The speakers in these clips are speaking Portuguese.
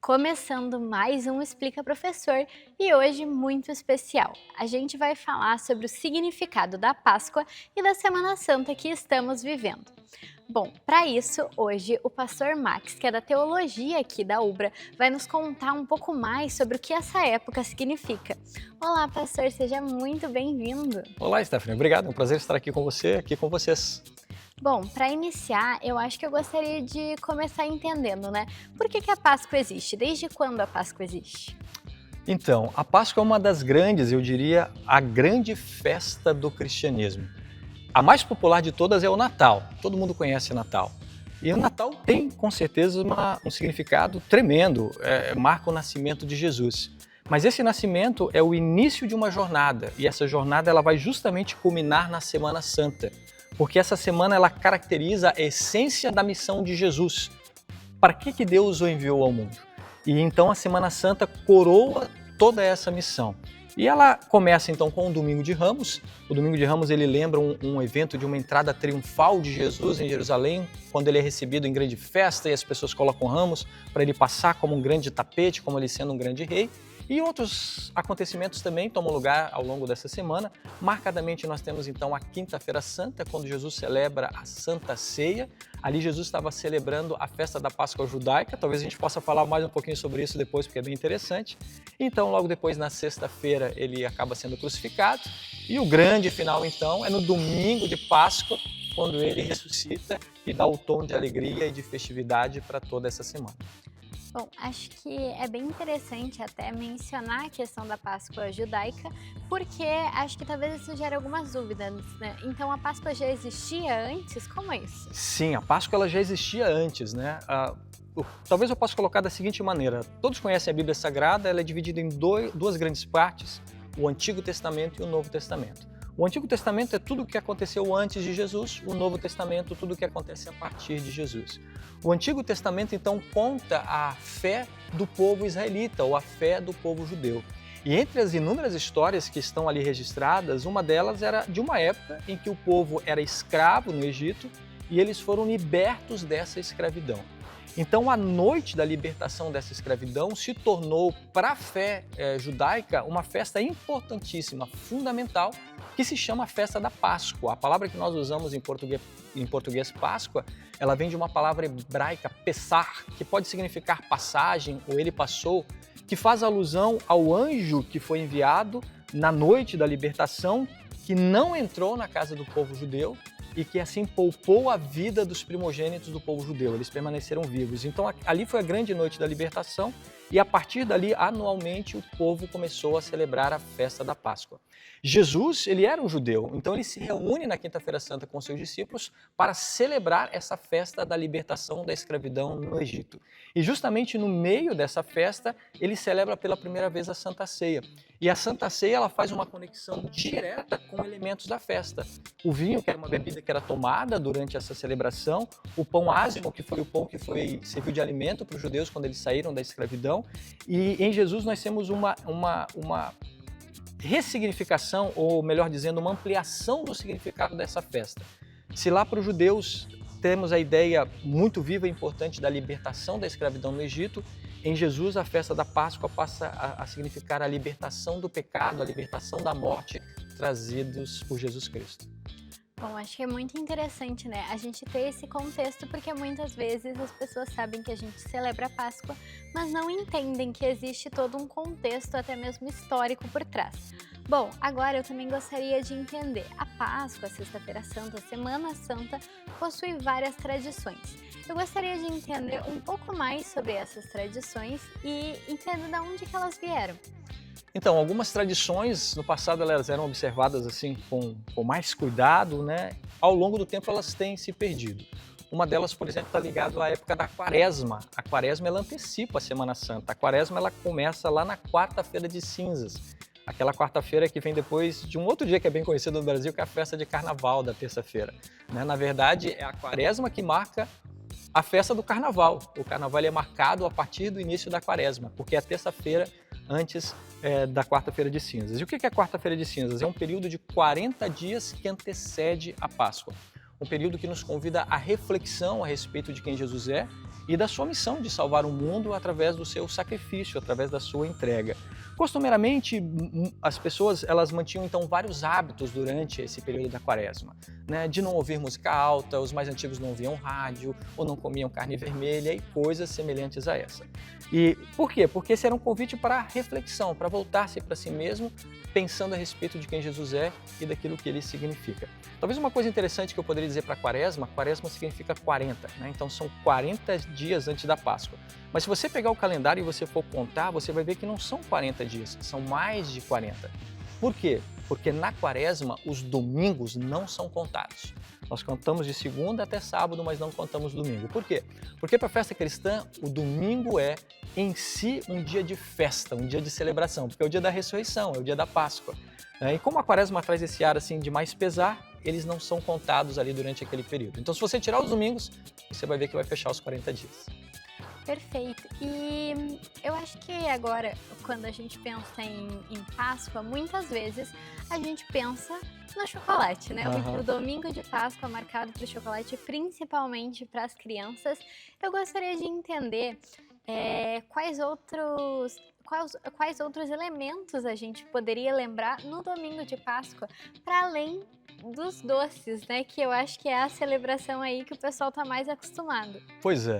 Começando mais um Explica Professor e hoje muito especial. A gente vai falar sobre o significado da Páscoa e da Semana Santa que estamos vivendo. Bom, para isso, hoje o pastor Max, que é da teologia aqui da UBRA, vai nos contar um pouco mais sobre o que essa época significa. Olá, pastor, seja muito bem-vindo. Olá, Stephanie. Obrigado. É um prazer estar aqui com você, aqui com vocês. Bom, para iniciar, eu acho que eu gostaria de começar entendendo, né? Por que a Páscoa existe? Desde quando a Páscoa existe? Então, a Páscoa é uma das grandes, eu diria, a grande festa do cristianismo. A mais popular de todas é o Natal. Todo mundo conhece o Natal. E o Natal tem, com certeza, um significado tremendo. Marca o nascimento de Jesus. Mas esse nascimento é o início de uma jornada. E essa jornada ela vai justamente culminar na Semana Santa. Porque essa semana ela caracteriza a essência da missão de Jesus. Para que Deus o enviou ao mundo? E então a Semana Santa coroa toda essa missão. E ela começa então com o Domingo de Ramos. O Domingo de Ramos ele lembra um evento de uma entrada triunfal de Jesus em Jerusalém, quando ele é recebido em grande festa e as pessoas colocam ramos para ele passar como um grande tapete, como ele sendo um grande rei. E outros acontecimentos também tomam lugar ao longo dessa semana. Marcadamente nós temos então a Quinta-feira Santa, quando Jesus celebra a Santa Ceia. Ali Jesus estava celebrando a festa da Páscoa judaica. Talvez a gente possa falar mais um pouquinho sobre isso depois, porque é bem interessante. Então, logo depois, na sexta-feira, ele acaba sendo crucificado. E o grande final, então, é no domingo de Páscoa, quando ele ressuscita e dá o tom de alegria e de festividade para toda essa semana. Bom, acho que é bem interessante até mencionar a questão da Páscoa judaica, porque acho que talvez isso gere algumas dúvidas, né? Então a Páscoa já existia antes? Como é isso? Sim, a Páscoa ela já existia antes, né? Talvez eu possa colocar da seguinte maneira: todos conhecem a Bíblia Sagrada, ela é dividida em duas grandes partes, o Antigo Testamento e o Novo Testamento. O Antigo Testamento é tudo o que aconteceu antes de Jesus, o Novo Testamento tudo o que acontece a partir de Jesus. O Antigo Testamento então conta a fé do povo israelita ou a fé do povo judeu. E entre as inúmeras histórias que estão ali registradas, uma delas era de uma época em que o povo era escravo no Egito e eles foram libertos dessa escravidão. Então, a noite da libertação dessa escravidão se tornou, para a fé judaica, uma festa importantíssima, fundamental, que se chama a festa da Páscoa. A palavra que nós usamos em português Páscoa, ela vem de uma palavra hebraica, Pessar, que pode significar passagem ou ele passou, que faz alusão ao anjo que foi enviado na noite da libertação, que não entrou na casa do povo judeu, e que assim poupou a vida dos primogênitos do povo judeu, eles permaneceram vivos. Então ali foi a grande noite da libertação e a partir dali, anualmente, o povo começou a celebrar a festa da Páscoa. Jesus, ele era um judeu, então ele se reúne na Quinta-feira Santa com seus discípulos para celebrar essa festa da libertação da escravidão no Egito. E justamente no meio dessa festa, ele celebra pela primeira vez a Santa Ceia. E a Santa Ceia ela faz uma conexão direta com elementos da festa. O vinho, que era uma bebida que era tomada durante essa celebração, o pão ázimo, que foi o pão que serviu de alimento para os judeus quando eles saíram da escravidão. E em Jesus nós temos uma ressignificação, ou melhor dizendo, uma ampliação do significado dessa festa. Se lá para os judeus temos a ideia muito viva e importante da libertação da escravidão no Egito, em Jesus a festa da Páscoa passa a significar a libertação do pecado, a libertação da morte trazidos por Jesus Cristo. Bom, acho que é muito interessante, né, a gente ter esse contexto, porque muitas vezes as pessoas sabem que a gente celebra a Páscoa, mas não entendem que existe todo um contexto, até mesmo histórico, por trás. Bom, agora eu também gostaria de entender. A Páscoa, a Sexta-feira Santa, a Semana Santa, possui várias tradições. Eu gostaria de entender um pouco mais sobre essas tradições e entender de onde que elas vieram. Então, algumas tradições no passado elas eram observadas assim com mais cuidado, né? Ao longo do tempo elas têm se perdido. Uma delas, por exemplo, está ligada à época da Quaresma. A Quaresma ela antecipa a Semana Santa. A Quaresma ela começa lá na quarta-feira de cinzas. Aquela quarta-feira que vem depois de um outro dia que é bem conhecido no Brasil, que é a festa de Carnaval da terça-feira. Na verdade, é a Quaresma que marca a festa do Carnaval. O Carnaval é marcado a partir do início da Quaresma, porque é a terça-feira antes da quarta-feira de cinzas. E o que é a quarta-feira de cinzas? É um período de 40 dias que antecede a Páscoa. um período que nos convida à reflexão a respeito de quem Jesus é e da sua missão de salvar o mundo através do seu sacrifício, através da sua entrega. Costumeiramente, as pessoas elas mantinham então vários hábitos durante esse período da Quaresma, né? De não ouvir música alta, os mais antigos não ouviam rádio ou não comiam carne vermelha e coisas semelhantes a essa. E por quê? Porque esse era um convite para reflexão, para voltar-se para si mesmo, pensando a respeito de quem Jesus é e daquilo que ele significa. Talvez uma coisa interessante que eu poderia dizer para a Quaresma significa 40, né? Então são 40 dias antes da Páscoa. Mas se você pegar o calendário e você for contar, você vai ver que não são 40 dias, são mais de 40. Por quê? Porque na Quaresma os domingos não são contados. Nós contamos de segunda até sábado, mas não contamos domingo. Por quê? Porque para a festa cristã, o domingo é em si um dia de festa, um dia de celebração, porque é o dia da ressurreição, é o dia da Páscoa. E como a Quaresma traz esse ar assim de mais pesar, eles não são contados ali durante aquele período. Então, se você tirar os domingos, você vai ver que vai fechar os 40 dias. Perfeito. E eu acho que agora, quando a gente pensa em Páscoa, muitas vezes a gente pensa no chocolate, né? O domingo de Páscoa marcado para o chocolate, principalmente para as crianças. Eu gostaria de entender quais outros elementos a gente poderia lembrar no domingo de Páscoa, para além dos doces, né? Que eu acho que é a celebração aí que o pessoal está mais acostumado. Pois é.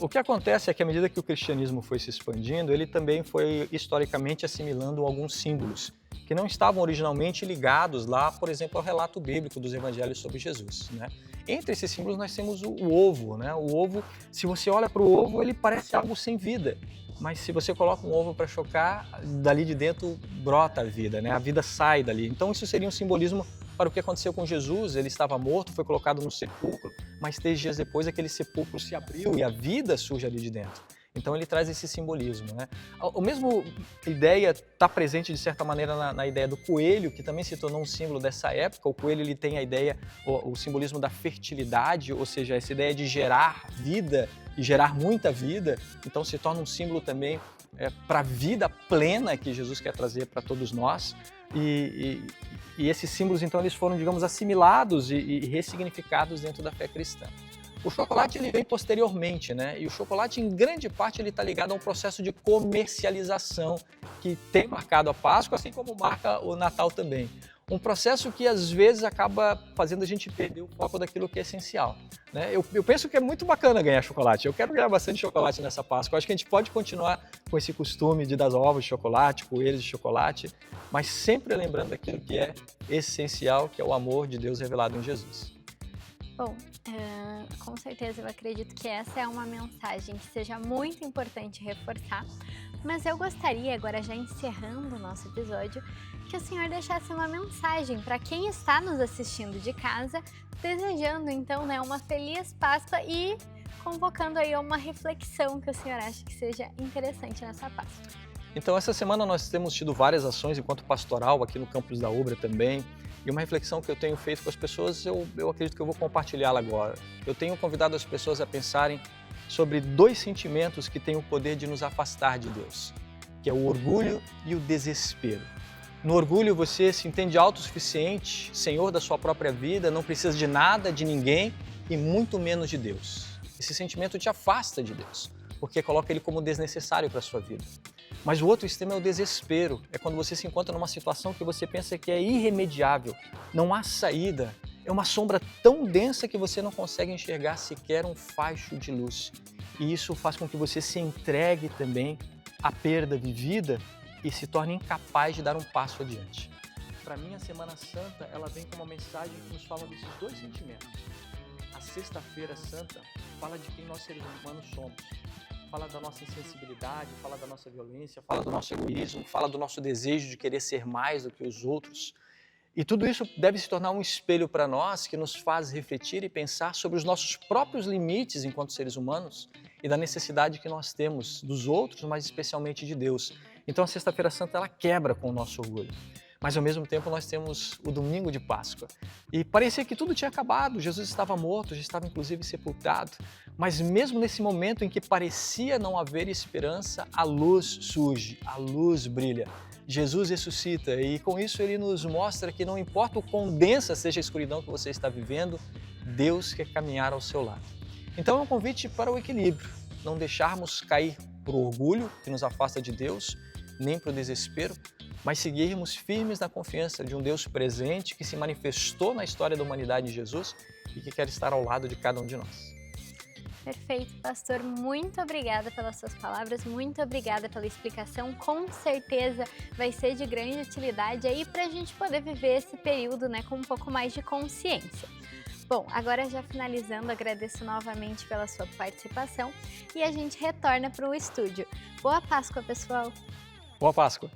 O que acontece é que à medida que o cristianismo foi se expandindo, ele também foi historicamente assimilando alguns símbolos que não estavam originalmente ligados lá, por exemplo, ao relato bíblico dos evangelhos sobre Jesus, né? Entre esses símbolos nós temos o ovo, né? O ovo, se você olha para o ovo, ele parece algo sem vida, mas se você coloca um ovo para chocar, dali de dentro brota a vida, né? A vida sai dali. Então isso seria um simbolismo para o que aconteceu com Jesus. Ele estava morto, foi colocado no sepulcro, mas 3 dias depois aquele sepulcro se abriu e a vida surge ali de dentro. Então ele traz esse simbolismo, né? A mesma ideia está presente de certa maneira na ideia do coelho, que também se tornou um símbolo dessa época. O coelho ele tem a ideia, o simbolismo da fertilidade, ou seja, essa ideia de gerar vida e gerar muita vida. Então se torna um símbolo também para a vida plena que Jesus quer trazer para todos nós. E esses símbolos, então, eles foram, digamos, assimilados e ressignificados dentro da fé cristã. O chocolate, ele vem posteriormente, né? E o chocolate, em grande parte, ele está ligado a um processo de comercialização que tem marcado a Páscoa, assim como marca o Natal também. Um processo que, às vezes, acaba fazendo a gente perder o foco daquilo que é essencial, né? Eu penso que é muito bacana ganhar chocolate. Eu quero ganhar bastante chocolate nessa Páscoa. Eu acho que a gente pode continuar com esse costume de dar ovos de chocolate, coelhos de chocolate, mas sempre lembrando aquilo que é essencial, que é o amor de Deus revelado em Jesus. Bom, com certeza eu acredito que essa é uma mensagem que seja muito importante reforçar, mas eu gostaria, agora já encerrando o nosso episódio, que o senhor deixasse uma mensagem para quem está nos assistindo de casa, desejando então, né, uma feliz Páscoa e convocando aí uma reflexão que o senhor acha que seja interessante nessa Páscoa. Então, essa semana nós temos tido várias ações enquanto pastoral aqui no campus da Ubra também. E uma reflexão que eu tenho feito com as pessoas, eu acredito que eu vou compartilhá-la agora. Eu tenho convidado as pessoas a pensarem sobre 2 sentimentos que têm o poder de nos afastar de Deus, que é o orgulho e o desespero. No orgulho você se entende autossuficiente, senhor da sua própria vida, não precisa de nada, de ninguém e muito menos de Deus. Esse sentimento te afasta de Deus, porque coloca ele como desnecessário para a sua vida. Mas o outro extremo é o desespero, é quando você se encontra numa situação que você pensa que é irremediável, não há saída, é uma sombra tão densa que você não consegue enxergar sequer um facho de luz. E isso faz com que você se entregue também à perda vivida e se torne incapaz de dar um passo adiante. Para mim, a Semana Santa ela vem com uma mensagem que nos fala desses 2 sentimentos. A Sexta-feira Santa fala de quem nós seres humanos somos. Fala da nossa insensibilidade, fala da nossa violência, fala do nosso egoísmo, fala do nosso desejo de querer ser mais do que os outros. E tudo isso deve se tornar um espelho para nós que nos faz refletir e pensar sobre os nossos próprios limites enquanto seres humanos e da necessidade que nós temos dos outros, mas especialmente de Deus. Então a Sexta-feira Santa ela quebra com o nosso orgulho. Mas ao mesmo tempo nós temos o domingo de Páscoa. E parecia que tudo tinha acabado, Jesus estava morto, já estava inclusive sepultado. Mas mesmo nesse momento em que parecia não haver esperança, a luz surge, a luz brilha. Jesus ressuscita e com isso ele nos mostra que não importa o quão densa seja a escuridão que você está vivendo, Deus quer caminhar ao seu lado. Então é um convite para o equilíbrio, não deixarmos cair para o orgulho que nos afasta de Deus, nem para o desespero, mas seguirmos firmes na confiança de um Deus presente que se manifestou na história da humanidade em Jesus e que quer estar ao lado de cada um de nós. Perfeito, pastor. Muito obrigada pelas suas palavras, muito obrigada pela explicação. Com certeza vai ser de grande utilidade aí para a gente poder viver esse período, né, com um pouco mais de consciência. Bom, agora já finalizando, agradeço novamente pela sua participação e a gente retorna para o estúdio. Boa Páscoa, pessoal! Boa Páscoa!